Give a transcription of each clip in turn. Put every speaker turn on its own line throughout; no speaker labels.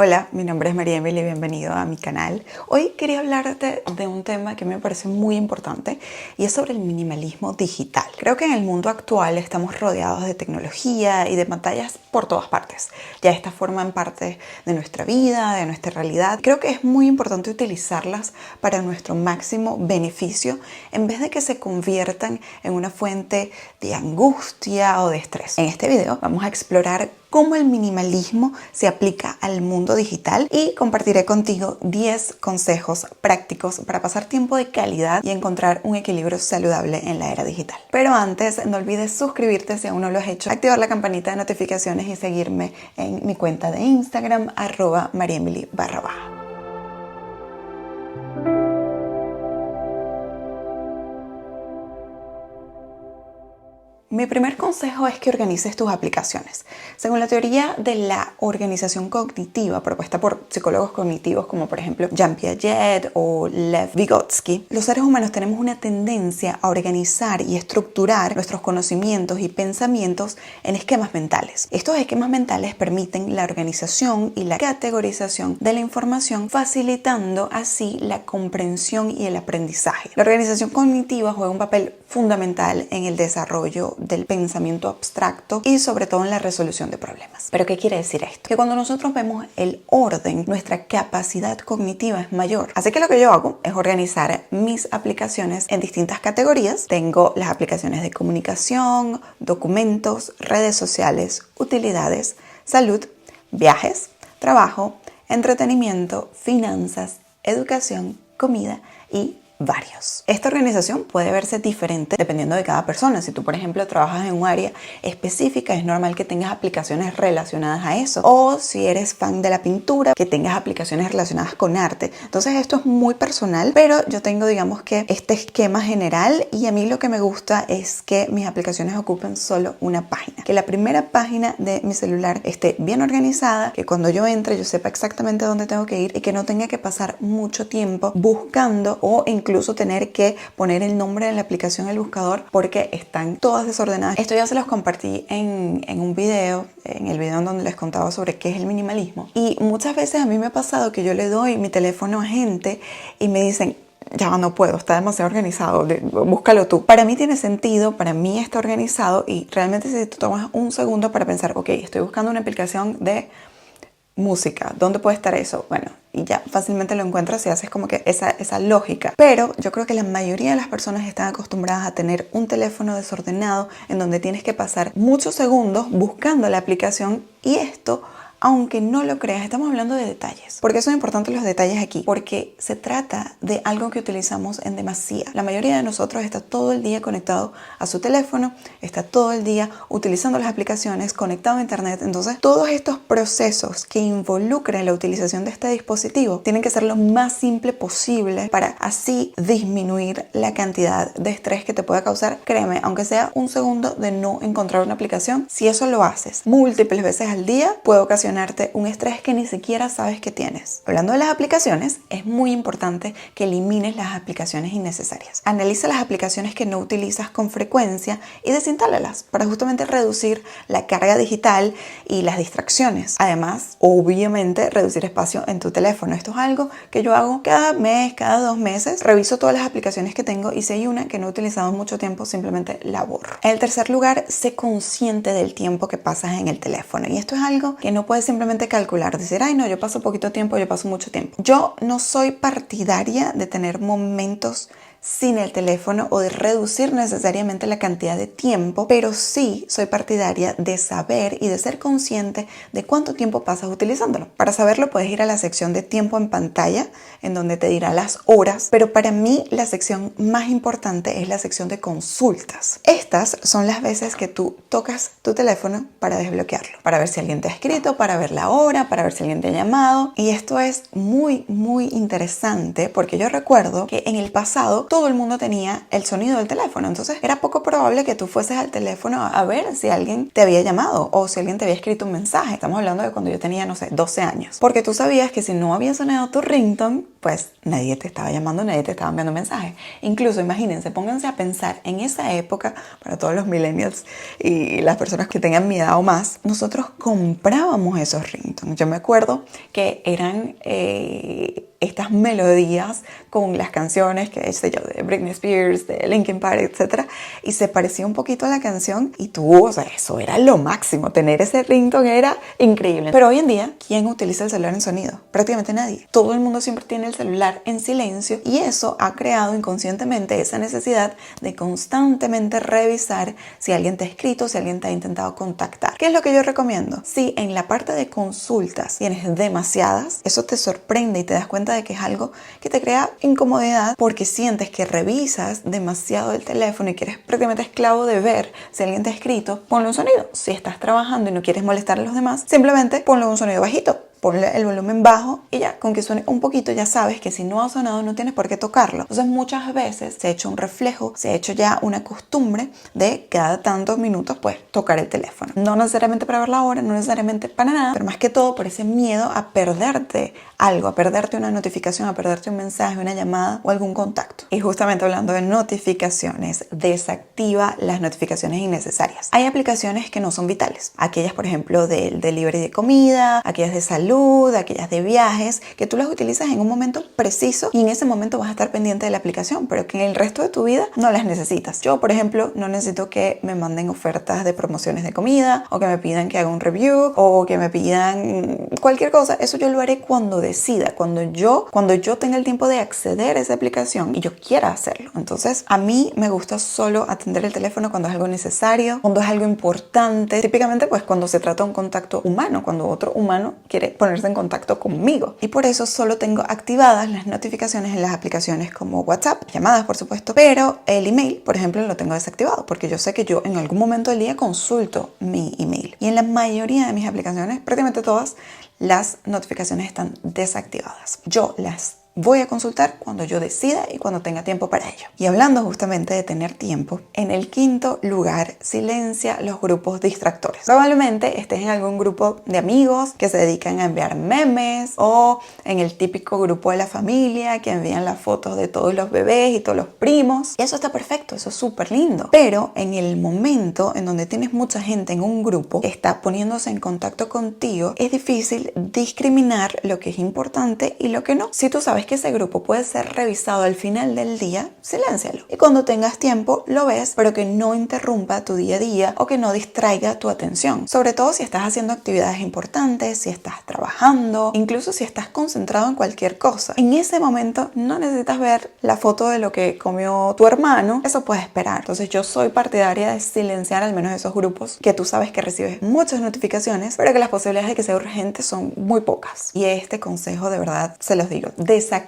Hola, mi nombre es María Emily y bienvenido a mi canal. Hoy quería hablarte de un tema que me parece muy importante y es sobre el minimalismo digital. Creo que en el mundo actual estamos rodeados de tecnología y de pantallas por todas partes. Ya estas forman parte de nuestra vida, de nuestra realidad. Creo que es muy importante utilizarlas para nuestro máximo beneficio en vez de que se conviertan en una fuente de angustia o de estrés. En este video vamos a explorar cómo el minimalismo se aplica al mundo digital y compartiré contigo 10 consejos prácticos para pasar tiempo de calidad y encontrar un equilibrio saludable en la era digital. Pero antes, no olvides suscribirte si aún no lo has hecho, activar la campanita de notificaciones y seguirme en mi cuenta de Instagram @mariemily_. Mi primer consejo es que organices tus aplicaciones. Según la teoría de la organización cognitiva propuesta por psicólogos cognitivos como por ejemplo Jean Piaget o Lev Vygotsky, los seres humanos tenemos una tendencia a organizar y estructurar nuestros conocimientos y pensamientos en esquemas mentales. Estos esquemas mentales permiten la organización y la categorización de la información, facilitando así la comprensión y el aprendizaje. La organización cognitiva juega un papel fundamental en el desarrollo del pensamiento abstracto y sobre todo en la resolución de problemas. ¿Pero qué quiere decir esto? Que cuando nosotros vemos el orden, nuestra capacidad cognitiva es mayor. Así que lo que yo hago es organizar mis aplicaciones en distintas categorías. Tengo las aplicaciones de comunicación, documentos, redes sociales, utilidades, salud, viajes, trabajo, entretenimiento, finanzas, educación, comida y varios. Esta organización puede verse diferente dependiendo de cada persona. Si tú, por ejemplo, trabajas en un área específica, es normal que tengas aplicaciones relacionadas a eso. O si eres fan de la pintura, que tengas aplicaciones relacionadas con arte. Entonces esto es muy personal, pero yo tengo, digamos que este esquema general y a mí lo que me gusta es que mis aplicaciones ocupen solo una página. Que la primera página de mi celular esté bien organizada, que cuando yo entre yo sepa exactamente dónde tengo que ir y que no tenga que pasar mucho tiempo buscando o incluso tener que poner el nombre de la aplicación en el buscador porque están todas desordenadas. Esto ya se los compartí en un video, en el video en donde les contaba sobre qué es el minimalismo. Y muchas veces a mí me ha pasado que yo le doy mi teléfono a gente y me dicen: ya no puedo, está demasiado organizado, búscalo tú. Para mí tiene sentido, para mí está organizado y realmente si tú tomas un segundo para pensar, ok, estoy buscando una aplicación de música, ¿dónde puede estar eso? Bueno, y ya fácilmente lo encuentras si haces como que esa lógica. Pero yo creo que la mayoría de las personas están acostumbradas a tener un teléfono desordenado en donde tienes que pasar muchos segundos buscando la aplicación y esto, aunque no lo creas, estamos hablando de detalles. ¿Por qué son importantes los detalles aquí? Porque se trata de algo que utilizamos en demasía. La mayoría de nosotros está todo el día conectado a su teléfono, está todo el día utilizando las aplicaciones, conectado a internet. Entonces, todos estos procesos que involucran la utilización de este dispositivo tienen que ser lo más simple posible para así disminuir la cantidad de estrés que te pueda causar. Créeme, aunque sea un segundo de no encontrar una aplicación, si eso lo haces múltiples veces al día, puede ocasionar un estrés que ni siquiera sabes que tienes. Hablando de las aplicaciones, es muy importante que elimines las aplicaciones innecesarias. Analiza las aplicaciones que no utilizas con frecuencia y desinstálalas para justamente reducir la carga digital y las distracciones. Además, obviamente, reducir espacio en tu teléfono. Esto es algo que yo hago cada mes, cada 2 meses. Reviso todas las aplicaciones que tengo y si hay una que no he utilizado en mucho tiempo, simplemente la borro. En el tercer lugar, sé consciente del tiempo que pasas en el teléfono. Y esto es algo que no puedes simplemente calcular, decir, ay no, yo paso poquito tiempo, yo paso mucho tiempo. Yo no soy partidaria de tener momentos sin el teléfono o de reducir necesariamente la cantidad de tiempo, pero sí soy partidaria de saber y de ser consciente de cuánto tiempo pasas utilizándolo. Para saberlo puedes ir a la sección de tiempo en pantalla, en donde te dirá las horas, pero para mí la sección más importante es la sección de consultas. Estas son las veces que tú tocas tu teléfono para desbloquearlo, para ver si alguien te ha escrito, para ver la hora, para ver si alguien te ha llamado. Y esto es muy, muy interesante porque yo recuerdo que en el pasado todo el mundo tenía el sonido del teléfono. Entonces era poco probable que tú fueses al teléfono a ver si alguien te había llamado o si alguien te había escrito un mensaje. Estamos hablando de cuando yo tenía, no sé, 12 años. Porque tú sabías que si no había sonado tu ringtone, pues nadie te estaba llamando, nadie te estaba enviando mensajes. Incluso imagínense, pónganse a pensar en esa época, para todos los millennials y las personas que tengan mi edad o más, nosotros comprábamos esos ringtones. Yo me acuerdo que eran estas melodías con las canciones, que sé yo, de Britney Spears, de Linkin Park, etc. Y se parecía un poquito a la canción y tú, o sea, eso era lo máximo. Tener ese ringtone era increíble. Pero hoy en día, ¿quién utiliza el celular en sonido? Prácticamente nadie. Todo el mundo siempre tiene el celular en silencio y eso ha creado inconscientemente esa necesidad de constantemente revisar si alguien te ha escrito, si alguien te ha intentado contactar. ¿Qué es lo que yo recomiendo? Si en la parte de consultas tienes demasiadas, eso te sorprende y te das cuenta de que es algo que te crea incomodidad porque sientes que revisas demasiado el teléfono y que eres prácticamente esclavo de ver si alguien te ha escrito, ponle un sonido. Si estás trabajando y no quieres molestar a los demás, simplemente ponle un sonido bajito. Ponle el volumen bajo y ya, con que suene un poquito ya sabes que si no ha sonado no tienes por qué tocarlo. Entonces muchas veces se ha hecho un reflejo, se ha hecho ya una costumbre de cada tantos minutos pues tocar el teléfono. No necesariamente para ver la hora, no necesariamente para nada, pero más que todo por ese miedo a perderte algo, a perderte una notificación, a perderte un mensaje, una llamada o algún contacto. Y justamente hablando de notificaciones, desactiva las notificaciones innecesarias. Hay aplicaciones que no son vitales. Aquellas, por ejemplo, del delivery de comida, aquellas de salud, aquellas de viajes, que tú las utilizas en un momento preciso y en ese momento vas a estar pendiente de la aplicación, pero que en el resto de tu vida no las necesitas. Yo, por ejemplo, no necesito que me manden ofertas de promociones de comida o que me pidan que haga un review o que me pidan cualquier cosa. Eso yo lo haré cuando decida, cuando yo tenga el tiempo de acceder a esa aplicación y yo quiera hacerlo. Entonces, a mí me gusta solo atender el teléfono cuando es algo necesario, cuando es algo importante, típicamente pues cuando se trata de un contacto humano, cuando otro humano quiere ponerse en contacto conmigo. Y por eso solo tengo activadas las notificaciones en las aplicaciones como WhatsApp, llamadas por supuesto, pero el email, por ejemplo, lo tengo desactivado porque yo sé que yo en algún momento del día consulto mi email. Y en la mayoría de mis aplicaciones, prácticamente todas, las notificaciones están desactivadas. Yo las voy a consultar cuando yo decida y cuando tenga tiempo para ello. Y hablando justamente de tener tiempo, en el quinto lugar, silencia los grupos distractores. Probablemente estés en algún grupo de amigos que se dedican a enviar memes o en el típico grupo de la familia que envían las fotos de todos los bebés y todos los primos. Y eso está perfecto, eso es súper lindo. Pero en el momento en donde tienes mucha gente en un grupo que está poniéndose en contacto contigo, es difícil discriminar lo que es importante y lo que no. Si tú sabes que ese grupo puede ser revisado al final del día, siléncialo. Y cuando tengas tiempo lo ves, pero que no interrumpa tu día a día o que no distraiga tu atención. Sobre todo si estás haciendo actividades importantes, si estás trabajando, incluso si estás concentrado en cualquier cosa. En ese momento no necesitas ver la foto de lo que comió tu hermano, eso puede esperar. Entonces yo soy partidaria de silenciar al menos esos grupos que tú sabes que recibes muchas notificaciones, pero que las posibilidades de que sea urgente son muy pocas. Y este consejo de verdad se los digo, desactiva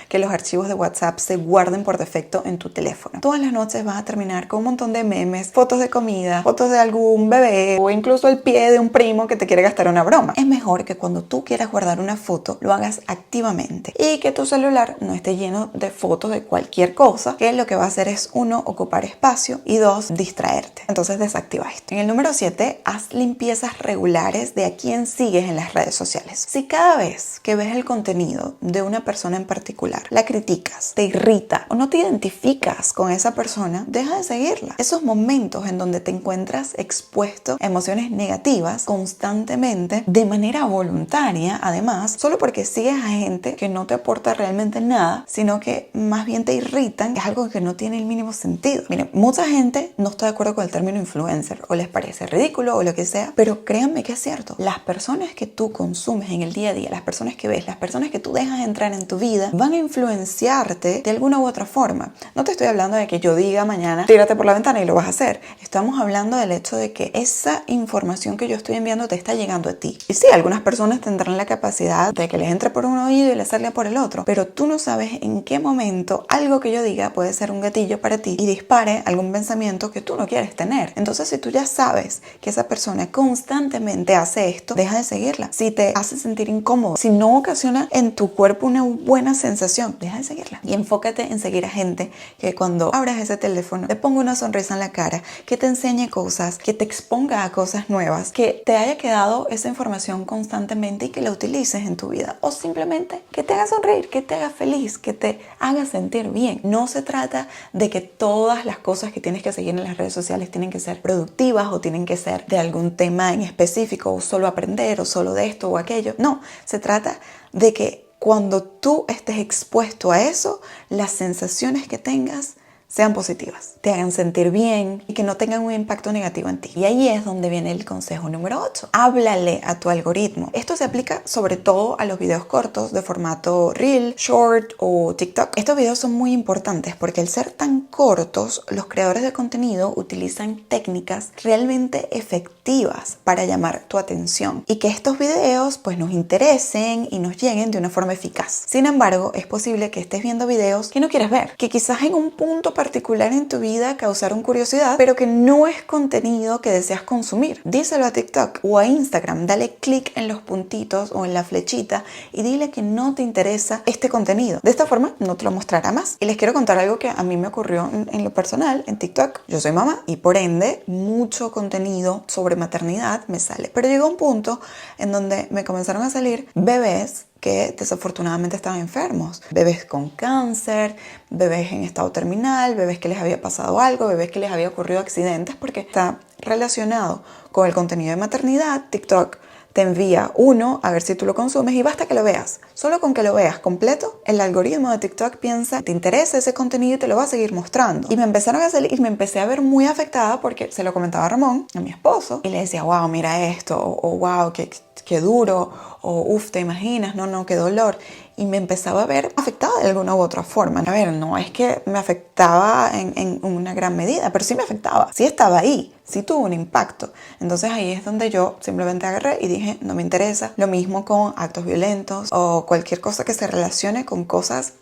que los archivos de WhatsApp se guarden por defecto en tu teléfono. Todas las noches vas a terminar con un montón de memes, fotos de comida, fotos de algún bebé o incluso el pie de un primo que te quiere gastar una broma. Es mejor que cuando tú quieras guardar una foto lo hagas activamente y que tu celular no esté lleno de fotos de cualquier cosa, que lo que va a hacer es, uno, ocupar espacio y dos, distraerte. Entonces desactiva esto. En el número 7, haz limpiezas regulares de a quién sigues en las redes sociales. Si cada vez que ves el contenido de una persona en particular la criticas, te irrita o no te identificas con esa persona, deja de seguirla. Esos momentos en donde te encuentras expuesto a emociones negativas constantemente, de manera voluntaria, además, solo porque sigues a gente que no te aporta realmente nada, sino que más bien te irritan, es algo que no tiene el mínimo sentido. Miren, mucha gente no está de acuerdo con el término influencer o les parece ridículo o lo que sea, pero créanme que es cierto. Las personas que tú consumes en el día a día, las personas que ves, las personas que tú dejas entrar en tu vida, van a influenciarte de alguna u otra forma. No te estoy hablando de que yo diga mañana, tírate por la ventana y lo vas a hacer. Estamos hablando del hecho de que esa información que yo estoy enviando te está llegando a ti. Y sí, algunas personas tendrán la capacidad de que les entre por un oído y les salga por el otro, pero tú no sabes en qué momento algo que yo diga puede ser un gatillo para ti y dispare algún pensamiento que tú no quieres tener. Entonces, si tú ya sabes que esa persona constantemente hace esto, deja de seguirla. Si te hace sentir incómodo, si no ocasiona en tu cuerpo una buena sensación, deja de seguirla. Y enfócate en seguir a gente que cuando abras ese teléfono te ponga una sonrisa en la cara, que te enseñe cosas, que te exponga a cosas nuevas, que te haya quedado esa información constantemente y que la utilices en tu vida. O simplemente que te haga sonreír, que te haga feliz, que te haga sentir bien. No se trata de que todas las cosas que tienes que seguir en las redes sociales tienen que ser productivas o tienen que ser de algún tema en específico o solo aprender o solo de esto o aquello. No, se trata de que cuando tú estés expuesto a eso, las sensaciones que tengas sean positivas, te hagan sentir bien y que no tengan un impacto negativo en ti. Y ahí es donde viene el consejo número 8. Háblale a tu algoritmo. Esto se aplica sobre todo a los videos cortos de formato Reel, Short o TikTok. Estos videos son muy importantes porque al ser tan cortos, los creadores de contenido utilizan técnicas realmente efectivas para llamar tu atención y que estos videos pues nos interesen y nos lleguen de una forma eficaz. Sin embargo, es posible que estés viendo videos que no quieres ver, que quizás en un punto particular en tu vida causaron curiosidad, pero que no es contenido que deseas consumir. Díselo a TikTok o a Instagram, dale clic en los puntitos o en la flechita y dile que no te interesa este contenido. De esta forma no te lo mostrará más. Y les quiero contar algo que a mí me ocurrió en lo personal en TikTok. Yo soy mamá y por ende mucho contenido sobre maternidad me sale. Pero llegó un punto en donde me comenzaron a salir bebés que desafortunadamente estaban enfermos. Bebés con cáncer, bebés en estado terminal, bebés que les había pasado algo, bebés que les había ocurrido accidentes, porque está relacionado con el contenido de maternidad. TikTok te envía uno a ver si tú lo consumes y basta que lo veas. Solo con que lo veas completo, el algoritmo de TikTok piensa, te interesa ese contenido y te lo va a seguir mostrando. Y me empezaron a salir y me empecé a ver muy afectada porque se lo comentaba a Ramón, a mi esposo, y le decía, wow, mira esto, o wow, qué duro, o uff, te imaginas, no, qué dolor. Y me empezaba a ver afectada de alguna u otra forma. A ver, no es que me afectaba en una gran medida, pero sí me afectaba. Sí estaba ahí, sí tuvo un impacto. Entonces ahí es donde yo simplemente agarré y dije, no me interesa. Lo mismo con actos violentos o cualquier cosa que se relacione con cosas.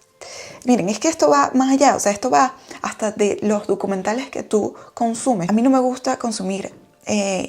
Miren, es que esto va más allá, o sea, esto va hasta de los documentales que tú consumes. A mí no me gusta consumir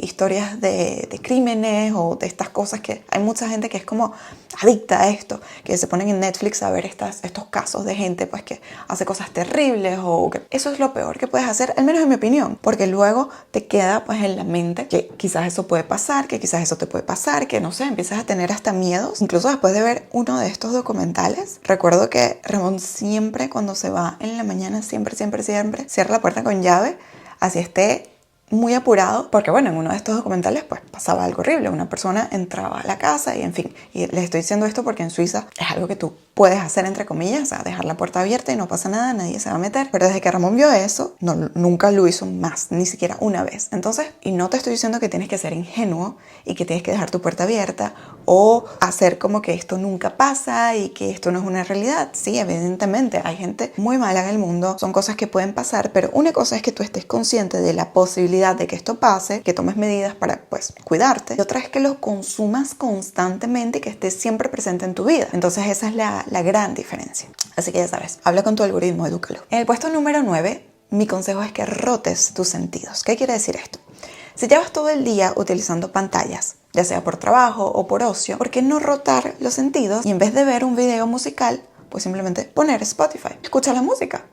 historias de crímenes o de estas cosas que hay mucha gente que es como adicta a esto, que se ponen en Netflix a ver estos casos de gente pues que hace cosas terribles o que eso es lo peor que puedes hacer, al menos en mi opinión, porque luego te queda pues en la mente que quizás eso puede pasar, que quizás eso te puede pasar, que no sé, empiezas a tener hasta miedos. Incluso después de ver uno de estos documentales, recuerdo que Ramón siempre cuando se va en la mañana, siempre cierra la puerta con llave, así esté muy apurado, porque bueno, en uno de estos documentales pues pasaba algo horrible, una persona entraba a la casa y en fin, y les estoy diciendo esto porque en Suiza es algo que tú puedes hacer entre comillas, o sea, dejar la puerta abierta y no pasa nada, nadie se va a meter, pero desde que Ramón vio eso, nunca lo hizo más, ni siquiera una vez. Entonces, y no te estoy diciendo que tienes que ser ingenuo y que tienes que dejar tu puerta abierta o hacer como que esto nunca pasa y que esto no es una realidad. Sí, evidentemente hay gente muy mala en el mundo, son cosas que pueden pasar, pero una cosa es que tú estés consciente de la posibilidad de que esto pase, que tomes medidas para pues cuidarte, y otra es que lo consumas constantemente y que estés siempre presente en tu vida. Entonces esa es la gran diferencia. Así que ya sabes, habla con tu algoritmo, edúcalo. En el puesto número 9, mi consejo es que rotes tus sentidos. ¿Qué quiere decir esto? Si llevas todo el día utilizando pantallas, ya sea por trabajo o por ocio, ¿por qué no rotar los sentidos y en vez de ver un video musical, pues simplemente poner Spotify? Escucha la música.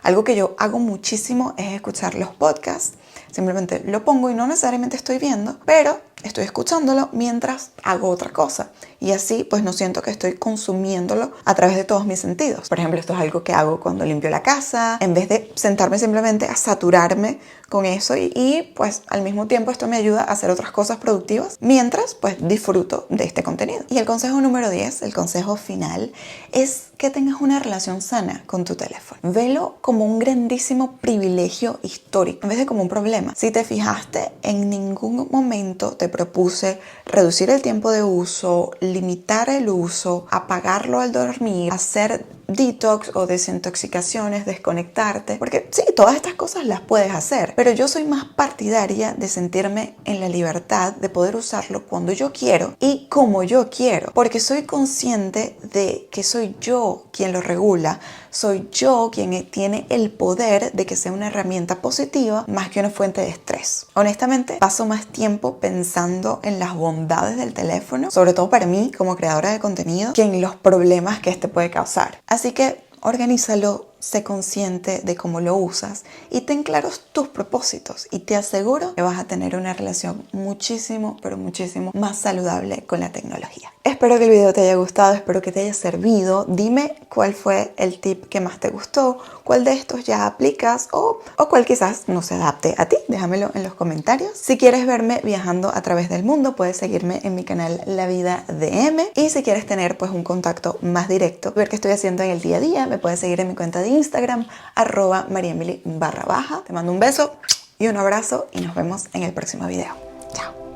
Algo que yo hago muchísimo es escuchar los podcasts. Simplemente lo pongo y no necesariamente estoy viendo, pero estoy escuchándolo mientras hago otra cosa. Y así pues no siento que estoy consumiéndolo a través de todos mis sentidos. Por ejemplo, esto es algo que hago cuando limpio la casa, en vez de sentarme simplemente a saturarme con eso y pues al mismo tiempo esto me ayuda a hacer otras cosas productivas mientras pues disfruto de este contenido. Y el consejo número 10, el consejo final, es que tengas una relación sana con tu teléfono. Velo como un grandísimo privilegio histórico en vez de como un problema. Si te fijaste, en ningún momento te propuse reducir el tiempo de uso, limitar el uso, apagarlo al dormir, hacer detox o desintoxicaciones, desconectarte, porque sí, todas estas cosas las puedes hacer, pero yo soy más partidaria de sentirme en la libertad de poder usarlo cuando yo quiero y como yo quiero, porque soy consciente de que soy yo quien lo regula, soy yo quien tiene el poder de que sea una herramienta positiva más que una fuente de estrés. Honestamente, paso más tiempo pensando en las bondades del teléfono, sobre todo para mí como creadora de contenido, que en los problemas que este puede causar. Así que organízalo, sé consciente de cómo lo usas y ten claros tus propósitos, y te aseguro que vas a tener una relación muchísimo, pero muchísimo más saludable con la tecnología. Espero que el video te haya gustado, espero que te haya servido. Dime cuál fue el tip que más te gustó, cuál de estos ya aplicas o cuál quizás no se adapte a ti. Déjamelo en los comentarios. Si quieres verme viajando a través del mundo, puedes seguirme en mi canal La Vida de M. Y si quieres tener pues un contacto más directo, ver qué estoy haciendo en el día a día, me puedes seguir en mi cuenta de Instagram, @mariemily_. Te mando un beso y un abrazo y nos vemos en el próximo video. Chao.